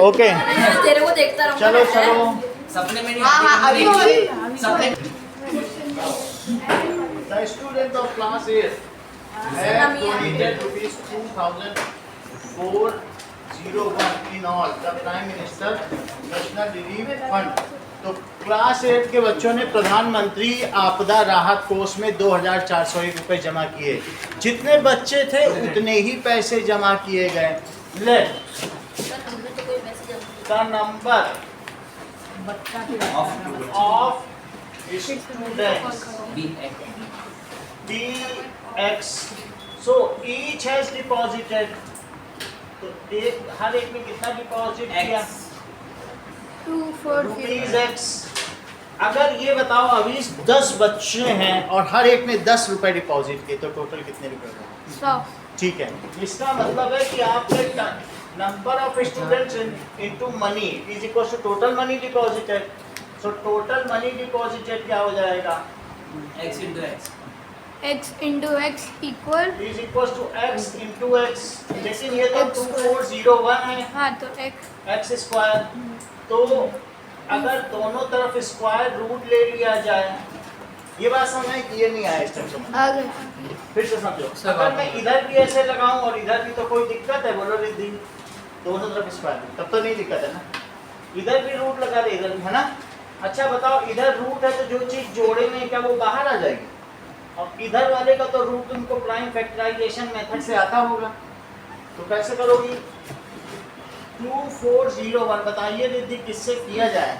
Okay तेरे को देखता रहूंगा। चलो चलो सपने में नहीं हाँ, आती, अभी सपने The student of class 8 have donated rupees 2,401 in all the Prime Minister National Relief Fund। तो क्लास 8 के बच्चों ने प्रधानमंत्री आपदा राहत कोष में 2,401 रुपए जमा किए। जितने बच्चे थे उतने ही पैसे जमा किए गए। Let the number of students BX, so each has deposited, तो एक हर एक ने कितना डिपॉजिट किया? Rupees x. अगर ये बताओ अभी 10 बच्चे हैं और हर एक ने 10 रुपए डिपॉजिट किए तो टोटल कितने रुपए हुए? 100। ठीक है, इसका मतलब है कि आपके number of students into money is equal to total money deposited. So total money deposited क्या हो जाएगा? x into x x into x equal, is equal to x into x. लेकिन ये तो 2401 है, हाँ तो x एक्स स्क्वायर। तो अगर दोनों तरफ स्क्वायर रूट ले लिया जाए, ये बात समझ में कि ये नहीं आया इस टाइम समझ? आगे फिर से समझो, अगर मैं इधर भी ऐसे लगाऊं और इधर भी, तो कोई दिक्कत है? बोलो रिद्धि, दोनों तरफ स्क्वायर तब तो नहीं दिक्कत है ना। इधर भी रूट लगा दे, इधर भी, है ना। अच्छा बताओ, इधर रूट है तो जो चीज जोड़े में क्या वो बाहर आ जाएगी? और इधर वाले का तो रूट तुमको प्राइम फैक्टराइजेशन मेथड से आता होगा, तो कैसे करोगी? 2401 बताइए रिद्धि किससे किया जाए?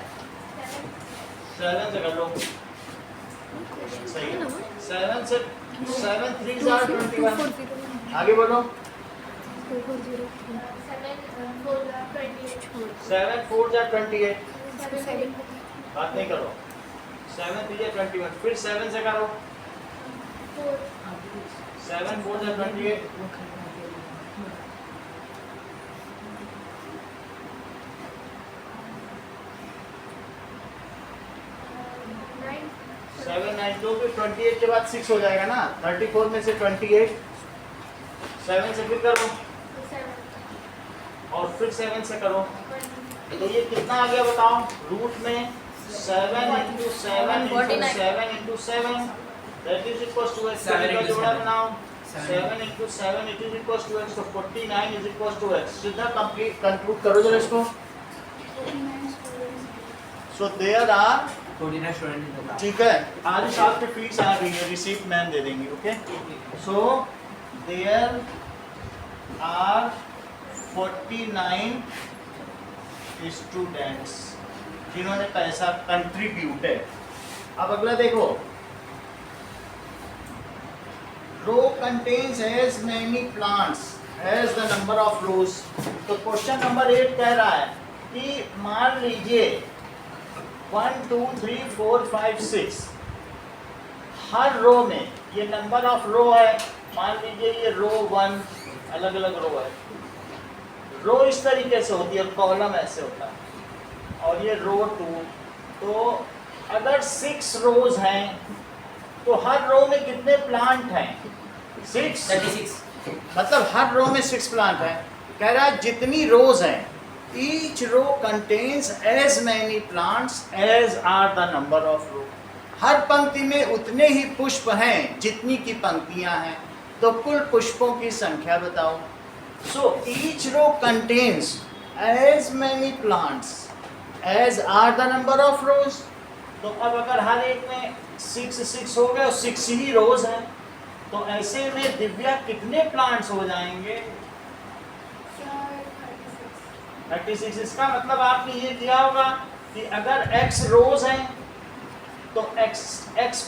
7 से कर लो। सही है, 7 से 7 3 21। आगे बोलो। 7 4 28। बात नहीं करो। 7 3 21। फिर 7 से करो। 7 4 28। 7 9 2 फिर 28 के बाद 6 हो जाएगा ना। 34 में से 28। 7 से फिर करो और फिर 7 से करो, तो ये कितना आ गया बताओ? रूट में 7 into 7 into 7 into 7 that is equals to x। 7 का जोड़ा बनाओ, 7 into 7 it is equals to x, तो 49 is equals to x। सीधा कंप्लीट कंक्लूड करो जरा इसको। So there are 49 student in the class. ठीक है, आज साहब की फीस आ रही है, रिसीप्ट मैम दे देंगे। Okay, so there are 49 students जिन्होंने पैसा कंट्रीब्यूटेड। अब अगला देखो, row contains as many plants as the number of rows. तो क्वेश्चन नंबर 8 कह रहा है कि मान लीजिए 1 2 3 4 5 6 हर रो में, ये नंबर ऑफ रो है, मान लीजिए ये रो 1 अलग अलग रो है। रो इस तरीके से होती है और कॉलम ऐसे होता है, और ये रो 2। तो अगर 6 रोज हैं तो हर रो में कितने प्लांट हैं? 6। 36 मतलब हर रो में 6 प्लांट हैं। कह रहा है जितनी रोज हैं, each row contains as many plants as are the number of row। हर पंक्ति में उतने ही पुष्प हैं जितनी की पंक्तियां हैं, तो कुल पुष्पों की संख्या बताओ। So each row contains as many plants as are the number of rows। तो अब अगर हर एक में 6 6 हो गए और 6 ही रोज हैं, तो ऐसे में दिव्या कितने प्लांट्स हो जाएंगे? 36। इसका मतलब आपने ये किया होगा कि अगर x रोज हैं तो x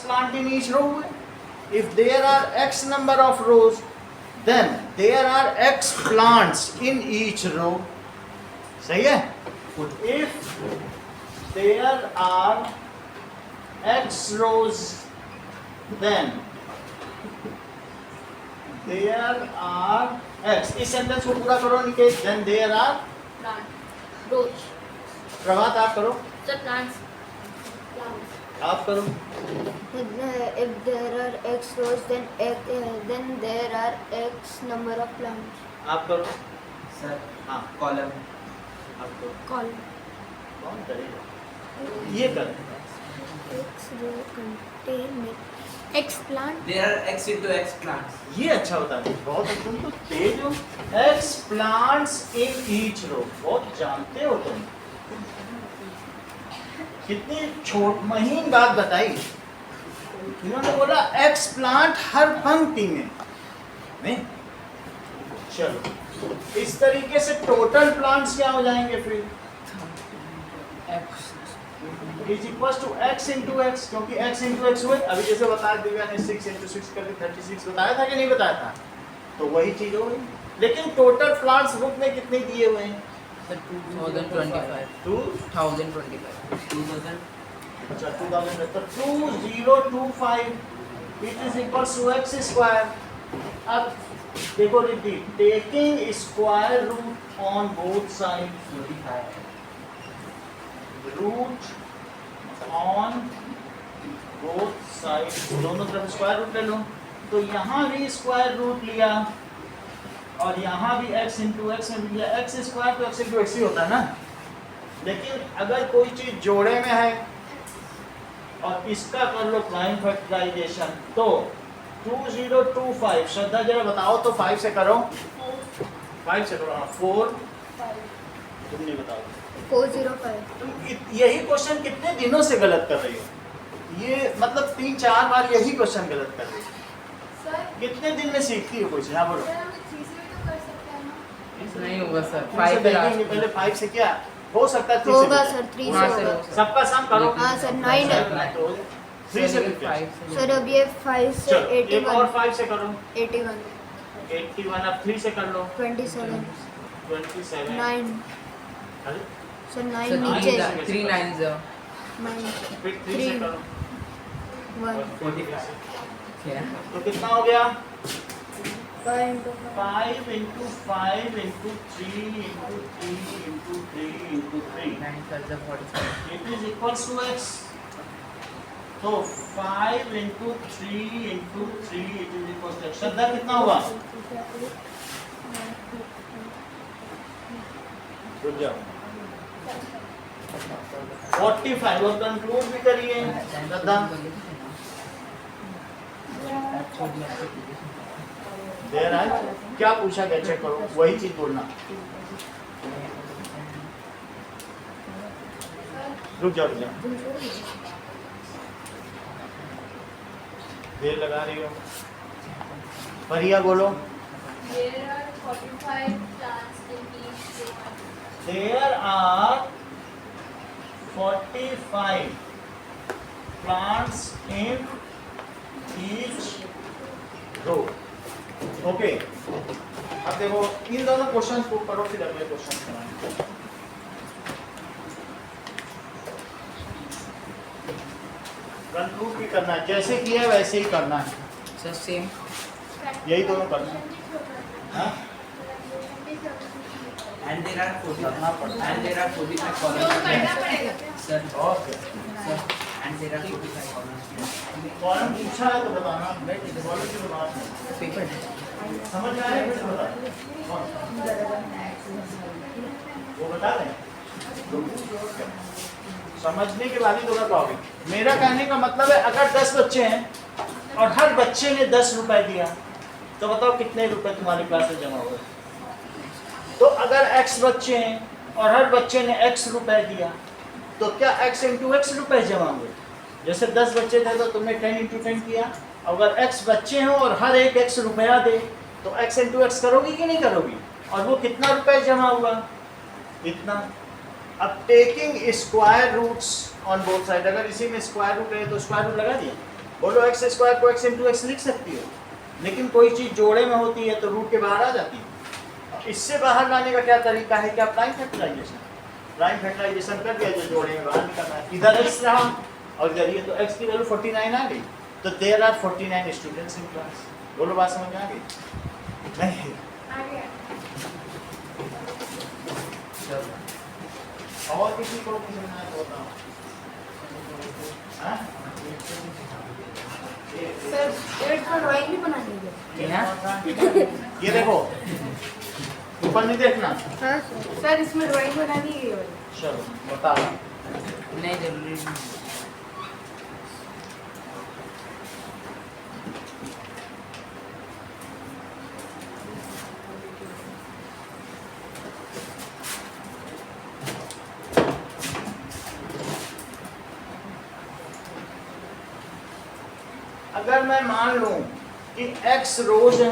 plant in each row है। If there are x number of rows then there are x plants in each row। सही है? if there are x rows then there are x। इस सेंटेंस को पूरा करो Niket. then there are plant rows, प्रभात आप करो, the plants आप करो। If there are x rows, then there are x number of plants. आप करो। सर हाँ कॉलम आपको कॉल कौन करेगा? ये कर X row contain x plant There are X into X plants. ये अच्छा होता है, बहुत तुम तो तेज हो। X plants in each row, बहुत जानते हो तुम। कितनी छोट महीन बात बताई। इन्होंने बोला एक्स प्लांट हर पंक्ति में, नहीं? चलो इस तरीके से टोटल प्लांट्स क्या हो जाएंगे फिर? Is equal to x into x, क्योंकि एक्स इंटू एक्स हुए। अभी जैसे बताया दिव्या ने 6 इंटू 6 करके 36 बताया था कि नहीं बताया था? तो वही चीज हो गई। लेकिन टोटल प्लांट्स बुक में कितने दिए हुए हैं? Sir, 2025. 2025. 2000. अच्छा 2000 तो 2025 it is equal to x square. अब देखो Riddhi, taking square root on both side, 45. Root on both side, दोनों तरफ स्क्वायर रूट ले लो। तो यहाँ भी स्क्वायर रूट लिया और यहाँ भी x इंटू एक्स में भी लिया। एक्स स्क्वायर तो एक्स इंटू एक्स ही होता है ना। लेकिन अगर कोई चीज जोड़े में है और इसका कर लो प्राइम फैक्टराइजेशन, तो 2025, श्रद्धा जरा बताओ तो 5 से करो, 5 से करो। 4 तुम नहीं बताओ। 405. तुम यही क्वेश्चन कितने दिनों से गलत कर रही हो? ये मतलब 3-4 बार यही क्वेश्चन गलत कर रही हो। सर कितने दिन में सीखती हो कोई चीज? हाँ बोलो। सर हम 3 से भी तो कर सकते हैं ना। नहीं होगा सर, तुमसे 5 पे देखेंगे पहले 5 से क्या हो सकता है? 3 से होगा भी। सर, 3 हाँ, से सर, होगा. सबका सम करो। हाँ सर, 9 है. 3 से भी क्या? सर अब ये 5 से चलो एक और 81. 5 से करो। 81. 81 अब 3 से कर लो। 27. 27 9. अरे सर 9 सर, नीचे. 3 9 0. 9. फिर 3 से 3. करो। 1. 45 से। क्या? तो कितना हो गया? 5 into 5. 5 into 5 into 3 into 3 into 3 into 3. 9 5 45. It is equals to x. तो 5 into 3 into 3 it is equals to x. श्रद्धा कितना हुआ? रुक जाओ। 45 और कंक्लूड भी करिए श्रद्धा। देर आए क्या पूछा गया? चेक करो, वही चीज बोलना। रुक जाओ रुक जाओ, देर लगा रही हो। परिया बोलो। There are 45 plants in each row. There are 45 plants in each row. Okay, अब देखो इन दोनों क्वेश्चन को करो, फिर अगले क्वेश्चन कराएंगे। कंक्लूड भी करना है, जैसे किया वैसे ही करना है। Sir same. यही दोनों करना है। हाँ? And there are 45. करना पड़ता है। And there are 45 जो columns. करना पड़ेगा। Sir. Okay, Sir. And there are 45 columns. Column पूछा है तो बताना। कॉलम की बात है। पेपर. समझ में आया? फिर से बता। कौन? वो बता दें। समझने के बाद ही तो कर पाओगे। मेरा कहने का मतलब है, अगर 10 बच्चे हैं और हर बच्चे ने 10 रुपए दिया, तो बताओ कितने रुपए तुम्हारी क्लास में जमा हुए? तो अगर x बच्चे हैं और हर बच्चे ने x रुपए दिया, तो क्या x इंटू एक्स रुपए जमा हुए? जैसे 10 बच्चे थे तो तुमने 10 इंटू 10 किया। अगर x बच्चे हैं और हर एक x रुपया दे, तो x इंटू एक्स करोगी कि नहीं करोगी? और वो कितना रुपए जमा हुआ? इतना। अब taking square roots on both side, अगर इसी में स्क्वायर रूट है तो स्क्वायर रूट लगा दिया। बोलो एक्स स्क्वायर को x इंटू एक्स लिख सकती हो, लेकिन कोई चीज़ जोड़े में होती है तो रूट के बाहर आ जाती है। इससे बाहर लाने का क्या तरीका है? क्या प्राइम फैक्टराइजेशन। प्राइम फैक्टराइजेशन कर दिया, जो जोड़े में बाहर निकलना है। इधर x रहा और इधर ये, तो x की वैल्यू 49 आ गई। तो there are 49 students in class. बोलो बात समझ में आ गई? नहीं। और किसी को समझना है तो बताओ। हाँ? सर 8 का ड्राइंग भी बना लीजिए. क्या? ये देखो, ऊपर नहीं देखना। हाँ सर। सर इसमें ड्राइंग बनानी है ये वाली। चलो बता रहा। नहीं जरूरी नहीं। अगर मैं मान लूं कि x रोज है,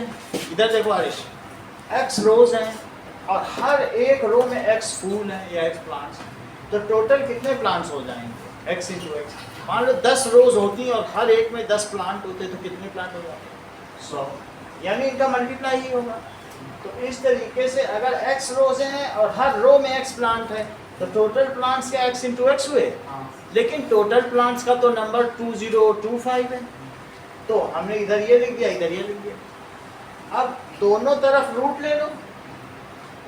इधर देखो हरीश, x रोज है और हर एक रो में x फूल है या x प्लांट्स, तो टोटल कितने प्लांट्स हो जाएंगे? x into x. मान लो 10 रोज होती हैं और हर एक में 10 प्लांट होते तो कितने प्लांट हो जाते? 100, यानी इनका मल्टीप्लाई ही होगा। तो इस तरीके से अगर x रोज हैं और हर रो में x प्लांट है तो टोटल प्लांट्स क्या x इंटू एक्स हुए? हाँ लेकिन टोटल प्लांट्स का तो नंबर 2025 है, तो हमने इधर ये लिख दिया, इधर ये लिख दिया। अब दोनों तरफ रूट ले लो,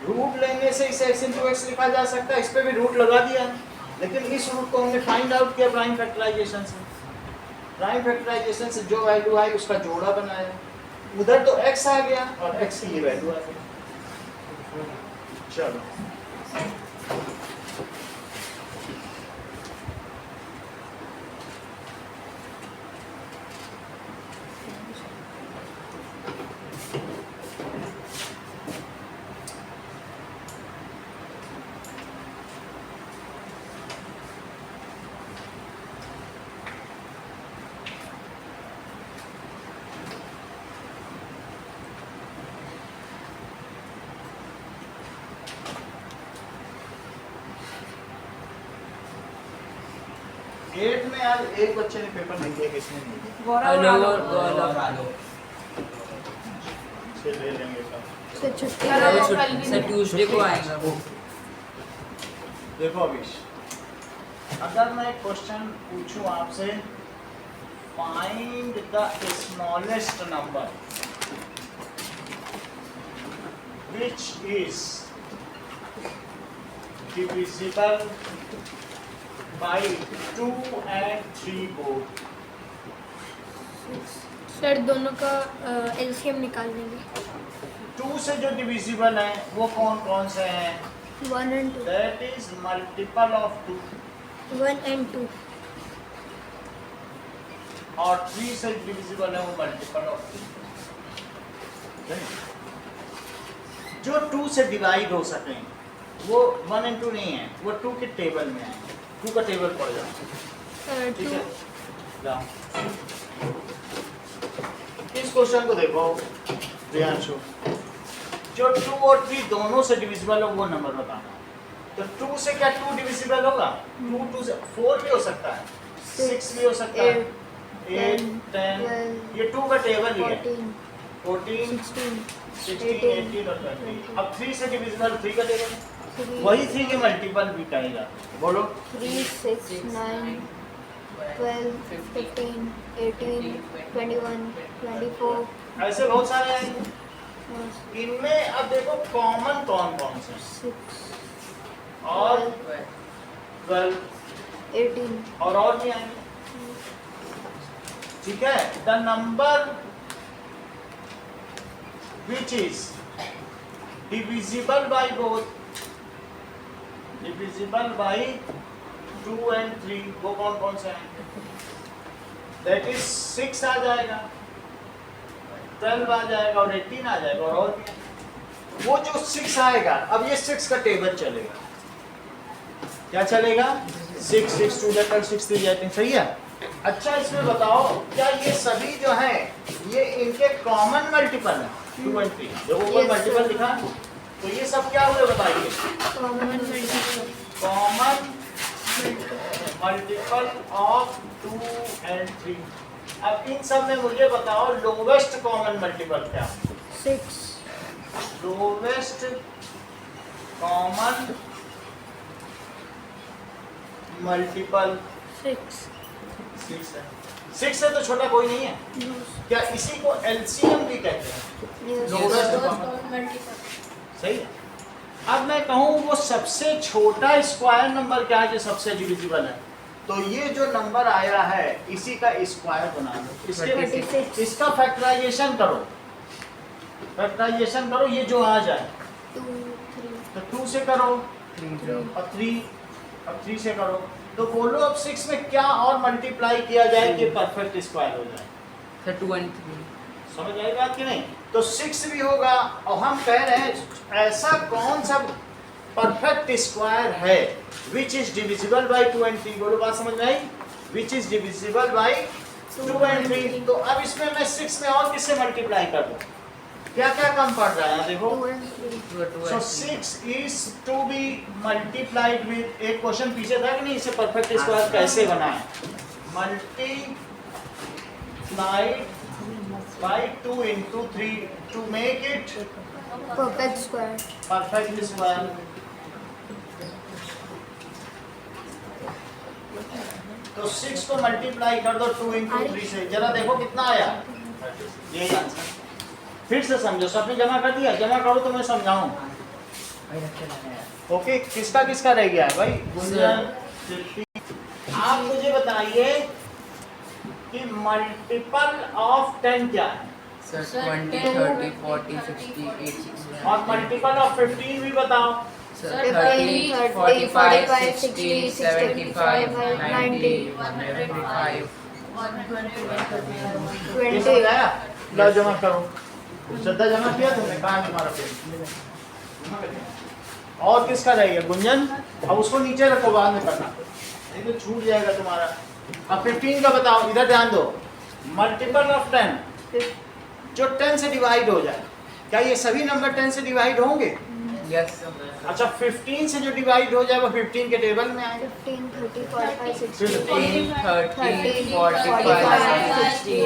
रूट लेने से इसे x इंटू एक्स लिखा जा सकता है, इस पे भी रूट लगा दिया है, लेकिन इस रूट को हमने फाइंड आउट किया प्राइम फैक्टराइजेशन से। प्राइम फैक्टराइजेशन से जो वैल्यू आई उसका जोड़ा बनाया, उधर तो x आ गया और x की ये वैल्यू आ गई। चलो एट में आज एक बच्चे ने पेपर नहीं दिया, किसने नहीं दिया? गौरव हेलो, और गौरव। आलो से ले लेंगे कल। सर छुट्टी चलो, है। वो कल भी सर ट्यूसडे को आएगा वो। देखो अभिष, अगर मैं क्वेश्चन पूछूं आपसे, find the smallest number which is divisible by 2 and 3 both। Sir दोनों का एलसीएम निकाल लेंगे। 2 से जो डिविजिबल है वो कौन कौन से हैं? 1 and 2। That is multiple of 2, 1 and 2। और 3 से डिविजिबल है वो मल्टीपल ऑफ 2। जो 2 से डिवाइड हो सके वो 1 and 2 नहीं है, वो 2 के टेबल में है। 2 का टेबल पड़ जाओ, ठीक है? जाओ इस क्वेश्चन को देखो प्रियांशु, जो 2 और 3 दोनों से डिविजिबल हो वो नंबर बताना। तो 2 से क्या 2 डिविजिबल होगा? 2 से 4 भी हो सकता है, 6 भी हो सकता है, 8 10, ये 2 का टेबल ही है। 14 16 18 और 20। अब 3 से डिविजिबल 3 का टेबल, वही 3 के मल्टीपल भी कहेगा। बोलो 3 6 9 12 15 18 21 24। ऐसे बहुत सारे आएंगे। इनमें अब देखो कॉमन कौन कौन से, 6 और 12 18। और भी आएंगे, ठीक है? The number which is divisible by both, divisible by 2 and 3, वो कौन कौन से हैं? That is 6 आ जाएगा, 12 आ जाएगा और 18 आ जाएगा, और भी है। वो जो 6 आएगा, अब ये 6 का टेबल चलेगा। क्या चलेगा? 6 6 2 लेकर 6 3 18, सही है? अच्छा इसमें बताओ, क्या ये सभी जो हैं ये इनके कॉमन मल्टीपल है? 2 and 3 जो ऊपर मल्टीपल लिखा, तो ये सब क्या हुए बताइए? Common multiple. Common multiple of 2 and 3। अब इन सब में मुझे बताओ लोवेस्ट कॉमन मल्टीपल क्या? 6। Lowest common multiple 6। 6 है। 6 से तो छोटा कोई नहीं है। क्या इसी को एलसीएम भी कहते हैं? Lowest common multiple. सही है। अब मैं कहूँ वो सबसे छोटा स्क्वायर नंबर क्या है जो सबसे डिविजिबल है, तो ये जो नंबर आया है इसी का स्क्वायर बना लो, इसका फैक्टराइजेशन करो, फैक्टराइजेशन करो, ये जो आ जाए 2 तो 2 से करो 3 और 3, अब 3 से करो। तो बोलो अब 6 में क्या और मल्टीप्लाई किया जाए कि परफेक्ट स्क्वायर हो जाए। सर 2 and 3 समझ आई बात कि नहीं? तो 6 भी होगा और हम कह रहे हैं ऐसा कौन सा परफेक्ट स्क्वायर है which is divisible by 2 and 3। बोलो बात समझ में आई? Which is divisible by 2 and 3। तो अब इसमें मैं 6 में और किससे मल्टीप्लाई कर दूं? क्या क्या कम पड़ रहा है देखो। 2 and 3. So 6 is to be multiplied with, एक क्वेश्चन पीछे था कि नहीं, इसे परफेक्ट स्क्वायर कैसे बनाएं? Multiplied by 2 into 3 to make it Perfect square. perfect square। तो 6 को मल्टीप्लाई कर दो 2 into 3 से, जरा देखो कितना आया। यही आंसर। फिर से समझो, सबने जमा कर दिया? जमा करो तो मैं समझाऊं। ओके, किसका किसका रह गया है भाई? गुंजन, सिद्धि। आप मुझे बताइए कि मल्टीपल ऑफ 10 क्या है? सर 20 30 40 60 80 और मल्टीपल ऑफ 15 भी बताओ। सर 30 45 60 75 90 105 ये समझ आया? लो जमा करो। श्रद्धा जमा किया तुमने? कहाँ है तुम्हारा पेन? और किसका रहेगा? गुंजन। अब उसको नीचे रखो, बाद में करना, नहीं तो छूट जाएगा तुम्हारा। अब 15 का बताओ, इधर ध्यान दो। मल्टीपल ऑफ 10 जो 10 से डिवाइड हो जाए, क्या ये सभी नंबर 10 से डिवाइड होंगे? यस अच्छा, 15 से जो डिवाइड हो जाए वो 15 के टेबल में आएगा। 15, 30, 45, 60. 15 30 45 60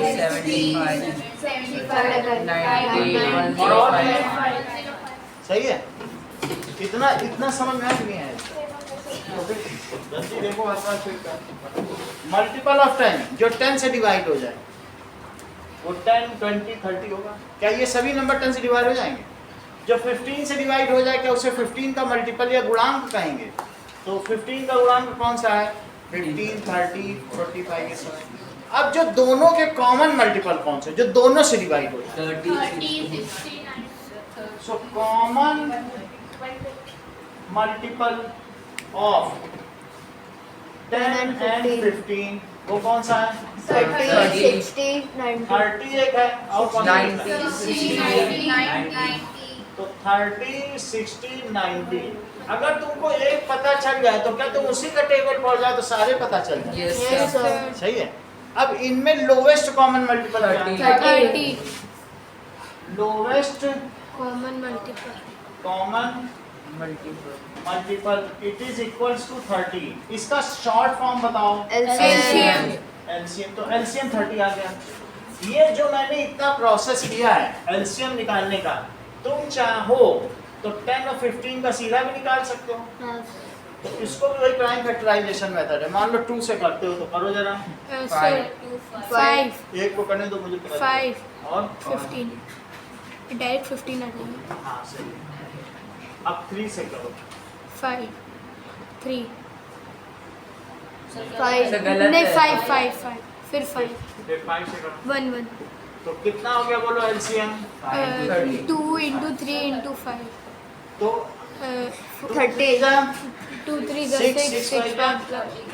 75 90 और 105 सही है? इतना इतना समझ में आ नहीं है? जल्दी देखो, मल्टीपल ऑफ 10 जो 10 से डिवाइड हो जाए वो 10 20 30 होगा। क्या ये सभी नंबर 10 से डिवाइड हो जाएंगे? जो 15 से डिवाइड हो जाए, क्या उसे 15 का मल्टीपल या गुणांक कहेंगे? तो 15 का गुणांक कौन सा है? 15 30 45 ये सब। अब जो दोनों के कॉमन मल्टीपल कौन से, जो दोनों से डिवाइड हो जाए? 30 so common multiple of 10 and 15 वो कौन सा है? 30, 60, 90. 30 एक है और कौन सा? 90 तो 30 60 90। अगर तुमको एक पता चल जाए तो क्या तुम उसी का टेबल पढ़ जाए तो सारे पता चल जाए? Yes Yes, sir sir. सही है। अब इनमें लोवेस्ट कॉमन मल्टीपल क्या है? 30. Lowest Common multiple. Common multiple multiple it is equals to 30। इसका शॉर्ट फॉर्म बताओ। LCM. एलसीएम। तो एलसीएम 30 आ गया। ये जो मैंने इतना प्रोसेस किया है एलसीएम निकालने का, तुम चाहो तो 10 और 15 का सीधा भी निकाल सकते हो। हाँ. तो इसको भी वही प्राइम फैक्टराइजेशन मेथड है। मान लो 2 से करते हो तो करो जरा। So 5, एक को करने दो मुझे पता 5, और 15. Direct 15 आ जाएगा. हाँ सही है। अब 3 से करो। 5, 3. ऐसा गलत नहीं है 5, फिर 5, फिर 5 से करो 1, 1. तो कितना हो गया बोलो एलसीएम? 2 into 3 into 5. तो 30. 2, 3, 6 6, 6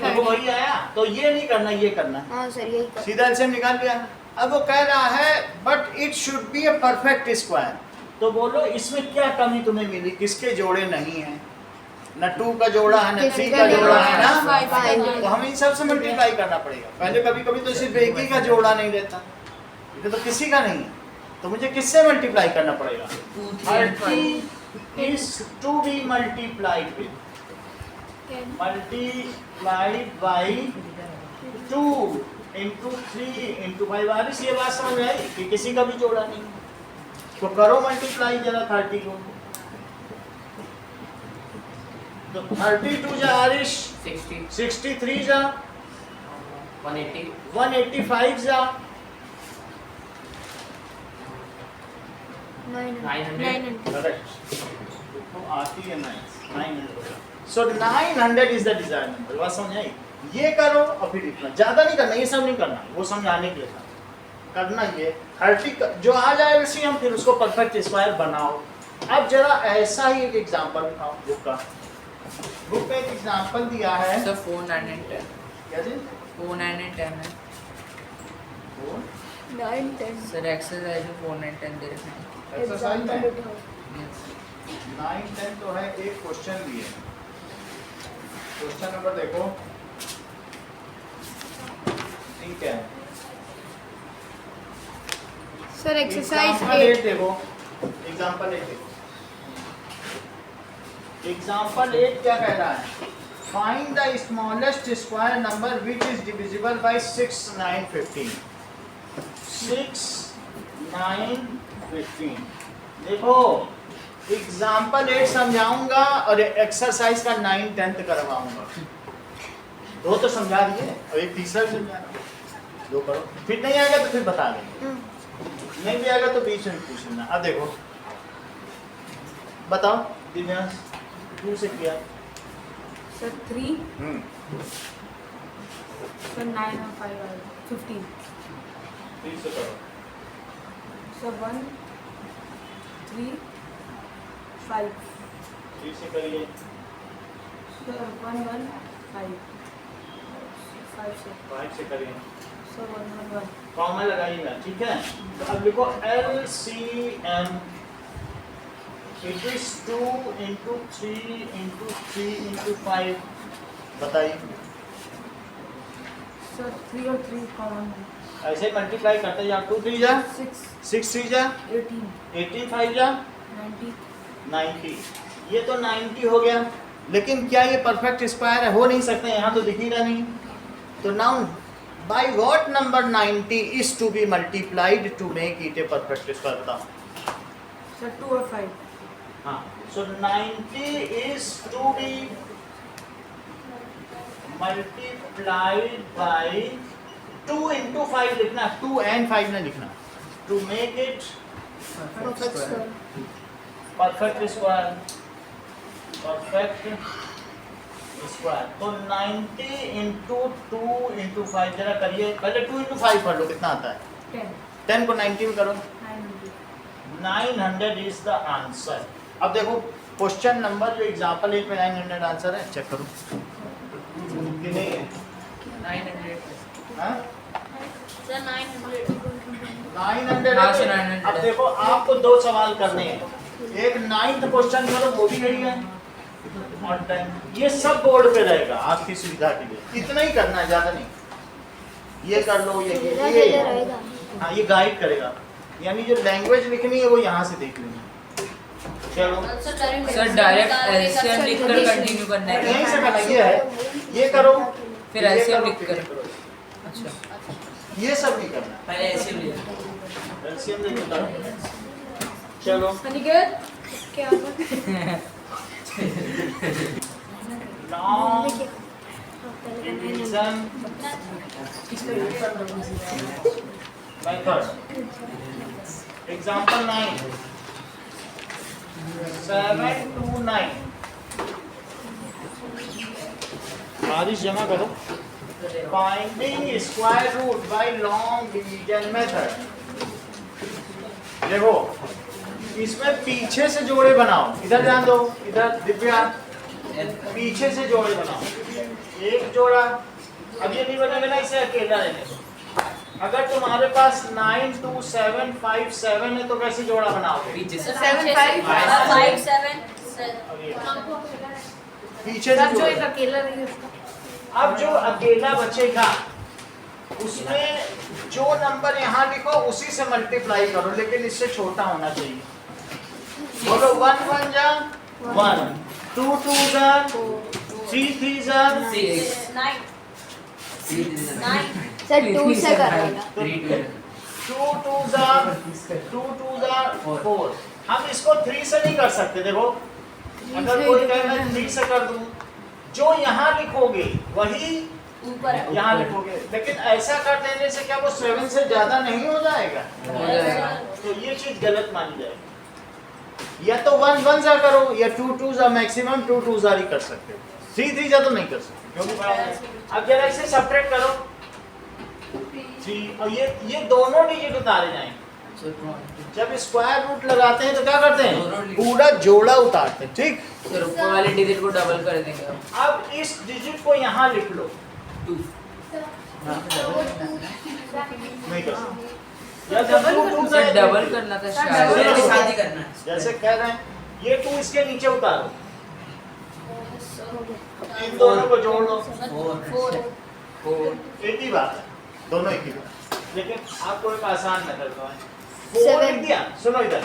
देखो वही आया। तो ये नहीं करना, ये करना है। हाँ सर, यही कर. सीधा एलसीएम निकाल लिया। अब वो कह रहा है but it should be A perfect square. तो बोलो इसमें क्या कमी तुम्हें मिली? किसके जोड़े नहीं है? न 2 का जोड़ा है, न 3 का जोड़ा है ना। तो हमें इन सब से मल्टीप्लाई करना पड़ेगा। पहले कभी कभी तो सिर्फ एक ही का जोड़ा नहीं देता, ये तो किसी का नहीं है, तो मुझे किससे मल्टीप्लाई करना पड़ेगा? 30 is to be multiplied with, multiplied by 2 into 3 into 5। बारिश ये बात समझ में आई कि किसी का भी जोड़ा नहीं? तो करो मल्टीप्लाई जरा 30 को। तो 32 जा आरिश, 60 63 जा, 180 185 जा, 900 करेक्ट। तो आती है 900। सो 900 इज द डिजायर नंबर। बात समझ आई? ये करो और फिर इतना, ज्यादा नहीं करना, ये सब नहीं करना, वो समझाने के लिए था। करना ये 30 जो आ जाए एलसीएम, फिर उसको परफेक्ट स्क्वायर बनाओ। अब जरा ऐसा ही एक एग्जांपल उठाओ बुक का। बुक में एक एग्जांपल दिया है। Sir 4, 9 and 10. क्या जी? 4, 9 and 10 है. 9, 10. सर एक्सरसाइज में 4, 9, 10 दे रखे हैं. एक्सरसाइज में Yes. 9, 10 तो है, एक क्वेश्चन भी है। क्वेश्चन नंबर देखो, ठीक है। Sir exercise example 8. 8 देखो, एग्जांपल 8 देखो। एग्जांपल 8 क्या कह रहा है? Find the smallest square number which is divisible bye 6, 9, 15। 6, 9, 15। देखो एग्जाम्पल 8 समझाऊंगा और एक्सरसाइज का 9, 10 करवाऊंगा। दो तो समझा दिए और एक तीसरा भी समझा रहा हूं। दो करो, फिर नहीं आएगा तो फिर बता देंगे, नहीं भी आएगा तो बीच में पूछ लेना। अब देखो बताओ दिव्यांश, 2 से किया। सर 3 हम्म, सर 9 और 5 आएगा 15 3 से करो। सर 1 3 5 3 से करिए। सर 1 1 5 5 से 5 से करिए। सर 1 1 1 कॉमन लगाइएगा, ठीक है। तो अब लिखो LCM, it is 2 into 3 into 3 into 5। बताइए, सर 3 और 3 कॉमन ऐसे मल्टीप्लाई करते जाओ। 2 3 जा 6 6 3 जा 18 18, 5 जा 90 90। ये तो 90 हो गया, लेकिन क्या ये परफेक्ट स्क्वायर है? हो नहीं सकते, यहाँ तो दिख ही रहा नहीं। तो now by what number 90 is to be multiplied to make it a perfect square? बताओ। सर 2 और 5 हाँ, so 90 is to be multiplied by 2 into 5 लिखना, 2 and 5 नहीं लिखना, to make it Perfect square. perfect square, perfect square। तो 90 into 2 into 5 जरा करिए, पहले 2 into 5 पढ़ लो कितना आता है। 10 10 को 90 में करो, 900 900 is the answer। अब देखो क्वेश्चन नंबर जो एग्जांपल 8 में 900 आंसर है, चेक करो कि नहीं है। 900. हाँ? Sir, 900. 900 हाँ, है। sir, 900 अब है। देखो आपको 2 सवाल करने हैं, एक 9th क्वेश्चन करो, वो भी यही है, और 10। ये सब बोर्ड पे रहेगा आपकी सुविधा के लिए, इतना ही करना है, ज्यादा नहीं। ये कर लो, ये रहेगा। हाँ, ये गाइड करेगा, यानी जो लैंग्वेज लिखनी है वो यहाँ से देख लेंगे। चलो सर डायरेक्ट एलसीएम लिख कर कंटिन्यू करना यहीं है. से करना, ये है, ये करो, फिर ये LCM करो, लिख फिर कर. ये करो। अच्छा. ये सब नहीं करना, पहले ऐसे भी LCM नहीं होता। चलो अनिकेत क्या long division method। Example 9, 7 to 9। बारिश जमा करो। Finding square root by long division method। देखो इसमें पीछे से जोड़े बनाओ, इधर ध्यान दो, इधर दिव्या, पीछे से जोड़े बनाओ। एक जोड़ा, अब ये नहीं बनेगा ना, इसे अकेला लेने दो। अगर तुम्हारे पास 9 2 7 5 7 है तो कैसे जोड़ा बनाओगे? पीछे से 7 5 5 7 पीछे से सर जो जोड़े। एक अकेला नहीं उसका अब जो अकेला बचेगा उसमें जो नंबर यहाँ लिखो उसी से मल्टीप्लाई करो, लेकिन इससे छोटा होना चाहिए। बोलो 1 1 जा 1, 2 2 जा 3 3 जा 6 9 सर 2 से करेगा। 3 2 2 जा 4। हम इसको 3 से नहीं कर सकते। देखो अगर कोई कहे मैं 3 से कर दूं, जो यहाँ लिखोगे वही ऊपर यहाँ लिखोगे, लेकिन ऐसा कर देने से क्या वो 7 से ज्यादा नहीं हो जाएगा? हो जाएगा. तो ये चीज गलत मानी जाएगी। या तो 1 1 जा करो या 2 2 जा, मैक्सिमम 2 2 जा ही कर सकते हो, 3 3 जा तो नहीं कर सकते क्योंकि बड़ा है। अब जरा इसे सब्ट्रैक्ट करो 3, और ये दोनों डिजिट उतारे जाएंगे। सर 20 जब स्क्वायर रूट लगाते हैं तो क्या करते दोनों हैं, लिख- पूरा जोड़ा उतारते हैं, ठीक। सर ऊपर वाले डिजिट को डबल कर देंगे अब अब इस डिजिट को यहाँ लिख लो, 2 हाँ नहीं कर सकते। या जब टू सर डबल करना था डबल के शायद साथ ही करना है जैसे कह रहे हैं, ये 2 इसके नीचे उतारो, इन दोनों को जोड़ लो, 4 एक ही बात है, दोनों एक ही बात है। लेकिन आपको एक आसान मेथड है, 4 Seven. लिख दिया, सुनो इधर,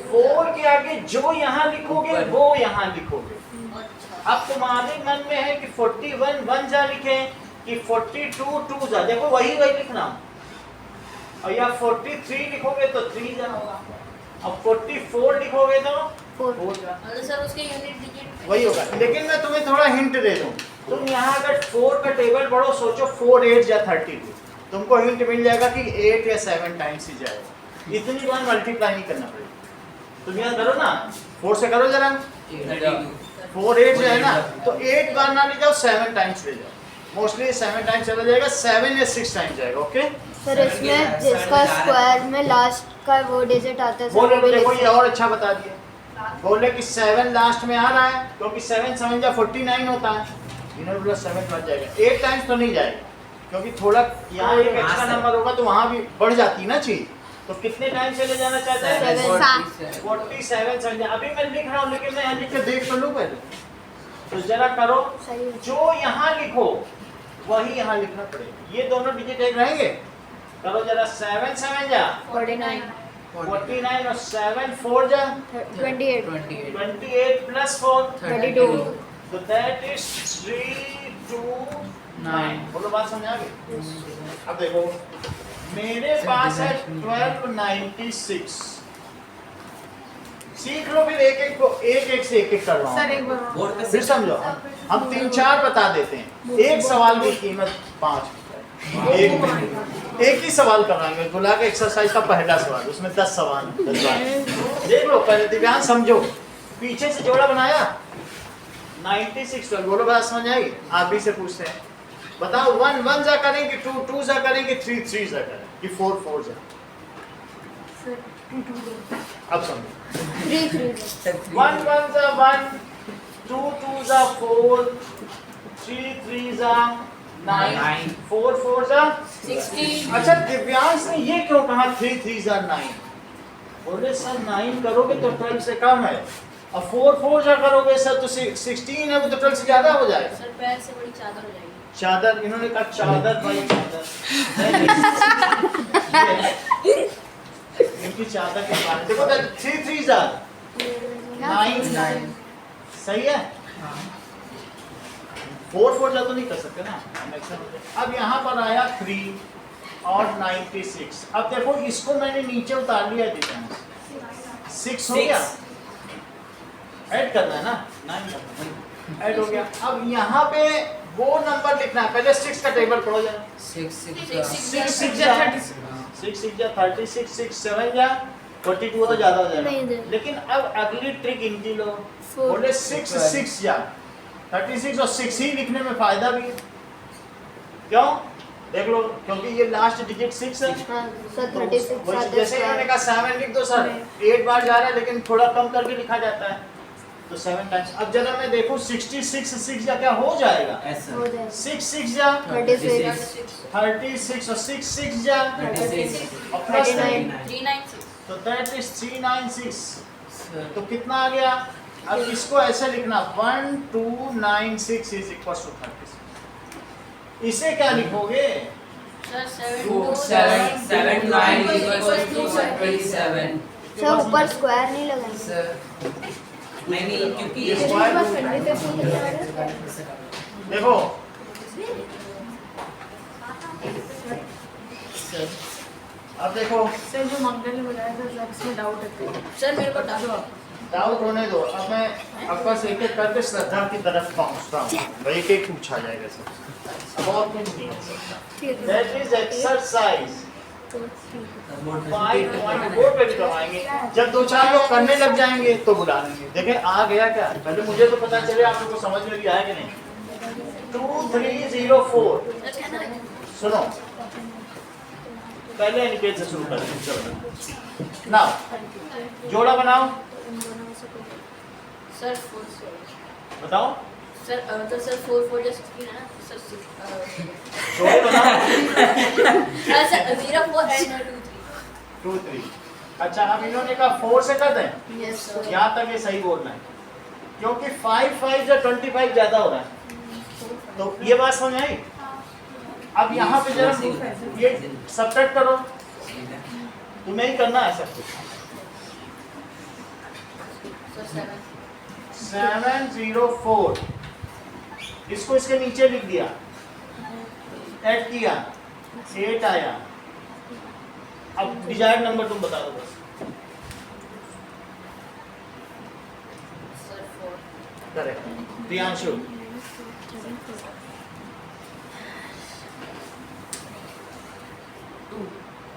4 के आगे जो यहाँ लिखोगे ऊपर। वो यहाँ लिखोगे। अब तुम्हारे मन में है कि 41 1 जा लिखे कि 42 2 जा, देखो वही लिखना, और या 43 लिखोगे तो 3 जा होगा, अब 44 लिखोगे तो 4 जा, सर उसके यूनिट डिजिट वही होगा। लेकिन मैं तुम्हें थोड़ा हिंट दे दूं, तुम यहाँ अगर 4 का टेबल पढ़ो, सोचो 4 8 या 32, तुमको हिंट मिल जाएगा कि 8 या 7 टाइम्स ही जाएगा, इतनी बार मल्टीप्लाई नहीं करना पड़ेगा। तुम यहाँ करो ना, 4 से करो जरा, 4 8 जो है ना, तो 8 बार ना ले जाओ, 7 टाइम्स ले जाओ, मोस्टली 7 टाइम्स चला जाएगा, 7 या 6 टाइम्स जाएगा, ओके। सर इसमें जिसका स्क्वायर में लास्ट का वो डिजिट आता है सर बोले वो भी देखो लिख ये और अच्छा बता दिया, बोले कि 7 लास्ट में आ रहा है, क्योंकि 7 7 जा 49 होता है, इन्होंने बोला 7 बच जाएगा, 8 टाइम्स तो नहीं जाएगा, क्योंकि थोड़ा यहाँ एक एक्स्ट्रा नंबर होगा तो वहाँ भी बढ़ जाती ना चीज, तो कितने टाइम से ले जाना चाहते हैं, 47 समझे। अभी मैं लिख रहा हूँ, लेकिन मैं यहाँ लिख के देख तो लूँ पहले, तो जरा करो, सही है। जो यहाँ लिखो वही यहाँ लिखना पड़ेगा, ये दोनों डिजिट एक रहेंगे, करो जरा, 7 7 जा 49 49 और 7 4 जा 28 28 plus 4 32 so that is 3 2 9 बोलो बात समझ आ गई। अब देखो मेरे पास है 1296, सीख लो, फिर एक एक को एक से एक सर करवाओ, एक बार बोर्ड पे फिर समझो, हम 3 4 बता देते हैं, एक सवाल की कीमत 5 रुपए, एक ही सवाल कराएंगे, गुला के एक्सरसाइज का पहला सवाल, उसमें 10 सवाल 10 बार देख लो, पहले दिव्यांग समझो, पीछे से जोड़ा बनाया 96 12, बोलो बात समझ आई। आप भी से पूछते हैं, बताओ 1 1 जा करेंगे, 2 2 जा करेंगे, 3 3 जा करेंगे, कि 4 4 जा, अब समझो, 3 3 1 1 जा 1, 2 2 जा 4, 3 3 जा 9, 4 4 जा 16 अच्छा, दिव्यांश ने ये क्यों कहा 3 3 जा 9, बोले सर 9 करोगे तो 12 से कम है, और 4 4 जा करोगे सर तो 16 है, वो तो 12 से ज्यादा हो जाएगा। सर पैर से बड़ी चादर हो जाएगी। चादर, इन्होंने कहा चादर भाई, चादर इनकी चादर के बारे में देखो, 3 3 जा 9 सही है, 4 4 जा तो नहीं कर सकते ना। अब यहाँ पर आया 3 और 96, अब देखो इसको मैंने नीचे उतार लिया, 6 हो गया, ऐड करना है ना, 9 करना ऐड हो गया। अब यहाँ पे वो नंबर लिखना है, पहले 6 का टेबल पढ़ो जरा, 6 6 6 6 जा 6 6 जा 36, 6 7 जा 42 तो ज्यादा हो नहीं जाएगा। दे। लेकिन अब अगली ट्रिक इनकी लो, Four. बोले 6 6 जा 36 और 6 ही लिखने में फायदा भी है, क्यों देख लो, क्योंकि ये लास्ट डिजिट 6 है। हाँ सर 36 वही जैसे इन्होंने कहा 7 लिख दो सर, 8 बार जा रहा है, लेकिन थोड़ा कम करके लिखा जाता है, तो 7 टाइम्स। अब जरा मैं देखूं 66 6 जा क्या हो जाएगा, हो जाएगा 6 6 जा 36 36 और 6 6 जा 36 और प्लस 9, 396 तो दैट इज 396। तो कितना आ गया, अब इसको ऐसे लिखना 1296 इज इक्वल टू 36। इसे क्या लिखोगे, सर 7 7 9 equals to 27 सर ऊपर स्क्वायर नहीं लगाएंगे सर नहीं क्योंकि ये ये स्क्वायर बस रूट करने से देखो, अब देखो सर जो मंगल ने बताया था सर इसमें डाउट है सर मेरे को डाउट डाउट होने दो। अब मैं अब बस एक एक करके श्रद्धा की तरफ पहुंचता हूँ, भाई एक एक पूछा जाएगा सब, अब और कुछ नहीं हो सकता। दैट इज एक्सरसाइज 5.4 पे भी करवाएंगे, जब 2-4 लोग करने लग जाएंगे तो बुला लेंगे। देखें आ गया क्या, पहले मुझे तो पता चले आप लोगों को समझ में भी आया कि नहीं। 2304 सुनो, पहले अनिकेत से शुरू करते हैं, चलो नाउ जोड़ा बनाओ, सर 4 बताओ सर तो सर 4 4 just 16 है ना सर जोड़े बनाओ। Sir 0 4 and 2 2 3। अच्छा अब इन्होंने कहा 4 से कर दें, 3 यस सर यहाँ तक ये सही बोलना है, क्योंकि 5 5 या 25 ज्यादा हो रहा है, तो ये बात समझ आई। अब यहाँ पे जरा ये सब्ट्रैक्ट करो, तुम्हें ही करना है सब कुछ। सर 704 इसको इसके नीचे लिख दिया, ऐड किया, 8 आया। अब डिजायर्ड नंबर तुम बता दो बस। Sir 4 correct, Priyanshu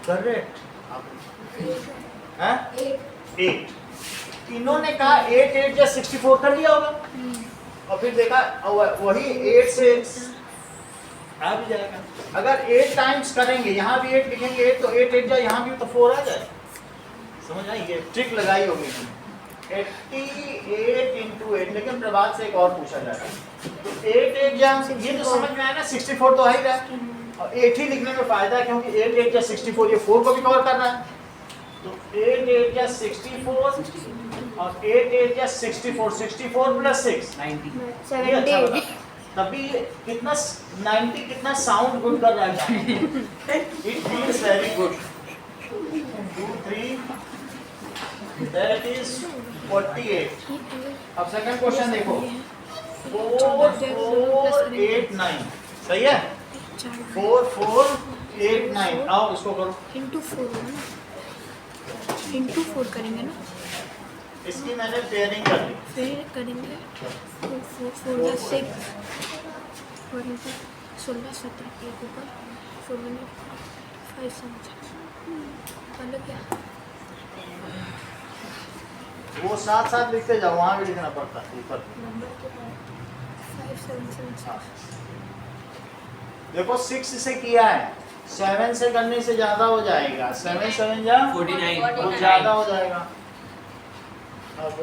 correct. हाँ 8 इन्होंने कहा 8 8 या 64 कर लिया होगा, और फिर देखा वही 8 से आ भी जाएगा। अगर 8 टाइम्स करेंगे, यहाँ भी 8 लिखेंगे तो 8 8 जा, यहाँ भी तो 4 आ जाए। समझ आई, ये ट्रिक लगाई होगी 88 into 8। लेकिन प्रभात से एक और पूछा जाएगा, तो 8 8 जा, ये तो समझ में आया ना, 64 तो आ ही रहा है, और 8 ही लिखने में फायदा है, क्योंकि 8 8 या 64 ये 4 को भी कवर करना है। तो 8 8 या 64 और 8 8 या 64, 64 प्लस 6 90। ये अच्छा बता। तभी कितना 90 कितना साउंड गुड कर रहा है, it feels very good. 2 3 that is 48। अब सेकंड क्वेश्चन देखो, 4 4 8 9 सही है, 4 4 8 9। आओ इसको करो, इंटू 4 होगा ना, इंटू 4 करेंगे ना, इसकी मैंने पेयरिंग कर दी। फिर करेंगे 4 4 4 6 और इंटू 16 17 एक ऊपर 16 में 5 7 पहले क्या वो साथ साथ लिखते जाओ, वहाँ भी लिखना पड़ता है ऊपर। 5 7 7 हाँ। देखो 6 से किया है, 7 से करने से ज्यादा हो जाएगा, 7 7 जा 49। वो ज्यादा हो जाएगा। अब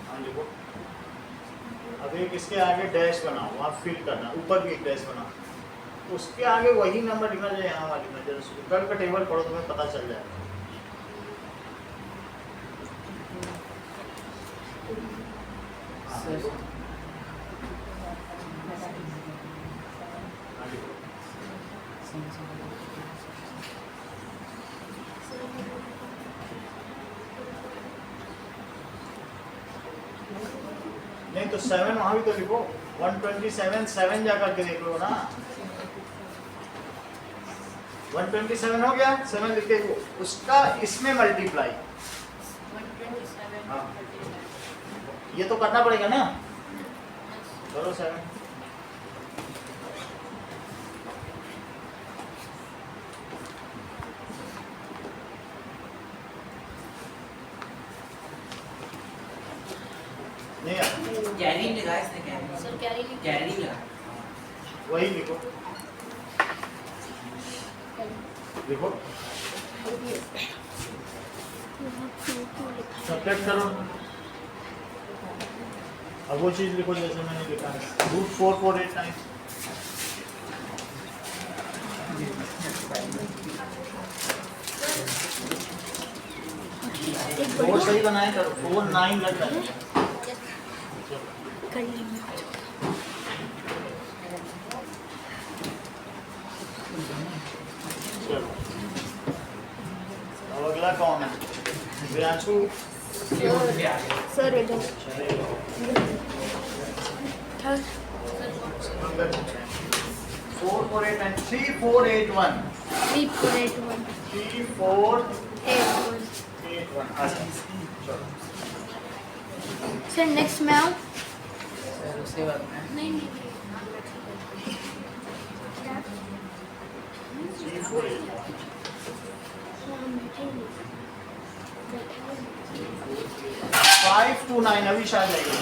हाँ लिखो, अब एक इसके आगे डैश बनाओ, वहाँ फिल करना, ऊपर भी एक डैश बनाओ, उसके आगे वही नंबर लिखना चाहिए, यहाँ वाली में जरा कल का टेबल पढ़ो, तुम्हें पता चल जाएगा। हाँ, लिखो। हाँ, लिखो। नहीं तो 7 वहाँ भी तो लिखो, 127 7 जा करके देख लो ना, 127 हो गया, 7 लिख के उसका इसमें मल्टीप्लाई। 127 हाँ। ये तो करना पड़ेगा ना, करो 7। नहीं यार, कैरी लगा इसने, कैरी सर कैरी कैरी लगा। वही लिखो, लिखो सब्ट्रैक्ट करो। अब वो चीज लिखो जैसे मैंने लिखा है, √4 4 8 9। फोर सही बनाए करो, 4 9 लग रहा है। कर लेंगे। चलो अब अगला कौन है, प्रियांशु। सर इधर थर्ड 4 4 8 9 3 4 8 1 3 4 8 1 3 4 8 1 8 1। अच्छा चलो सर नेक्स्ट मैं आऊँ। सर उसके बाद में नहीं नहीं 3 4 8 1 5 2 9 अभी शायद आएगी।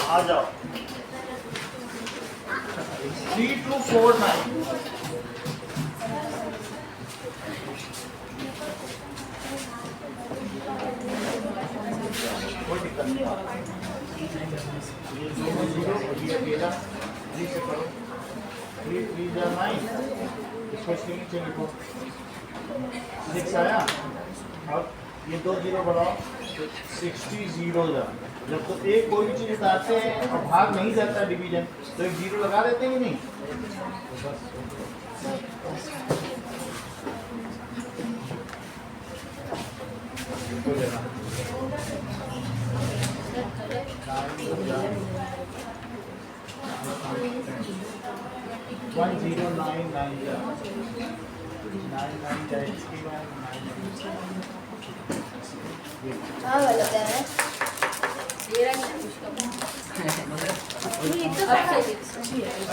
आ जाओ 3249 कोई दिक्कत नहीं ये दोनों जीरो और ये अकेला 3 से करो 3 3 जा 9 इसको इसके नीचे लिखो 6 आया अब ये 2 जीरो बढ़ाओ 60 जीरो जा जब तो एक कोई भी चीज उतारते हैं और भाग नहीं जाता डिवीजन तो एक जीरो लगा देते हैं कि नहीं हो जाएगा 1099 हाँ गलत है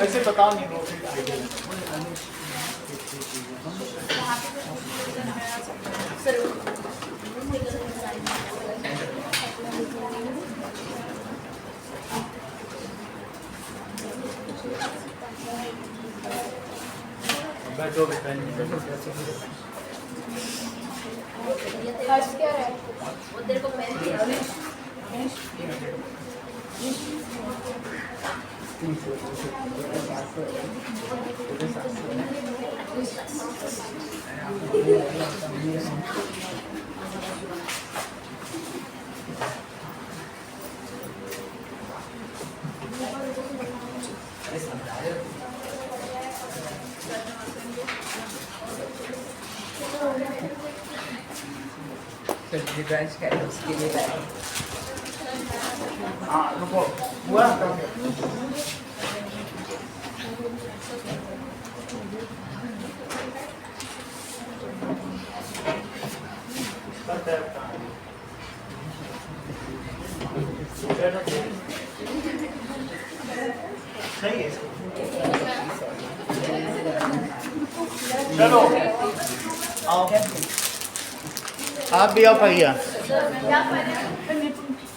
ऐसे बताओ नहीं वो फिर बैठो फर्स्ट क्या है वो तेरे को पेन दिया रिवाइज कर उसके लिए लाए हाँ रुको हुआ सही है चलो आओ आप भी आओ भैया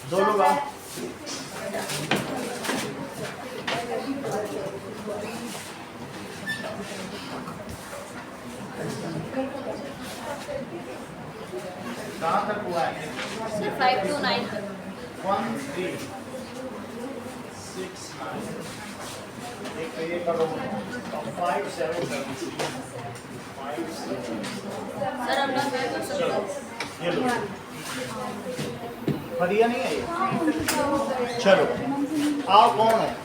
दो लोग आओ कहाँ तक हुआ है सर 5 to 9 1 3 6 9 एक तो ये करो 5 7 7 5 7 सर अपना मैं कर सकता हूँ ये लो बढ़िया नहीं है ये चलो आओ कौन है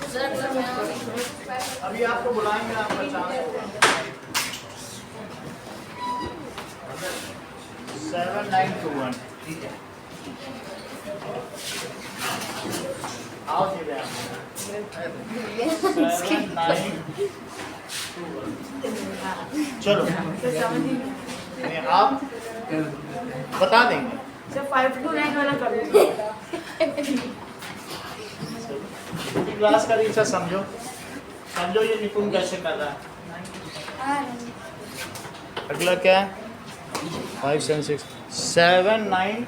सर अगर मैं अभी आपको बुलाएंगे आपका चांस होगा 7921 आओ सीधे आप 7921 चलो नहीं, आप बता देंगे सर 5 to 9 वाला कर दो क्लास का रिक्शा समझो समझो ये निपुण कैसे कर रहा है अगला क्या है 5 7 6 7 9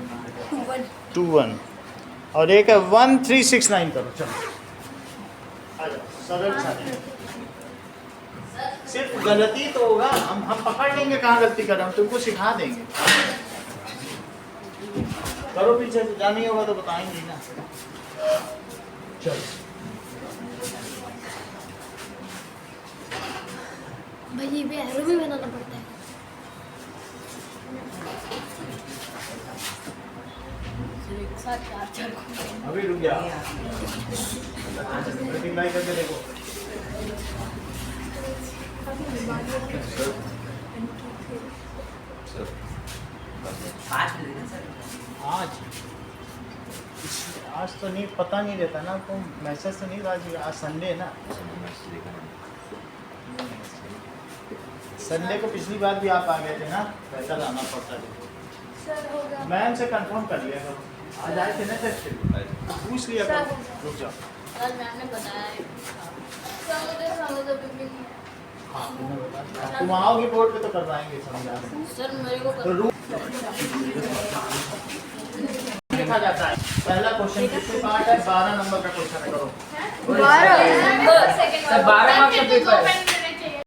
2 1 और एक है 1 3 6 9 करो चलो आ जाओ सरल सारे सिर्फ गलती तो होगा हम पकड़ लेंगे कहाँ गलती कर रहे हैं हम तुमको सिखा देंगे करो पीछे से जानी होगा तो बताएंगे ना चलो भाई ये भी एरो भी बनाना पड़ता है एक साथ 4 अभी रुक जा रिप्लाई करके देखो पाँच बजे ना सर आज तो नहीं पता नहीं रहता ना तो मैसेज तो नहीं आज संडे है ना संडे को पिछली बार भी आप आ गए थे ना पैदल आना पड़ता है सर होगा मैम से कंफर्म कर लिया करो आज आए थे ना टेस्ट पूछ लिया करो रुक जाओ सर मैम ने बताया है समझो पिकनिक हाँ तुम आओगे बोर्ड पे तो करवाएंगे समझा सर मेरे को तो रूम देखा जाता है पहला क्वेश्चन कितने पार्ट है? 12 नंबर का क्वेश्चन है, करो। Second सर 12 मार्क्स का पेपर है।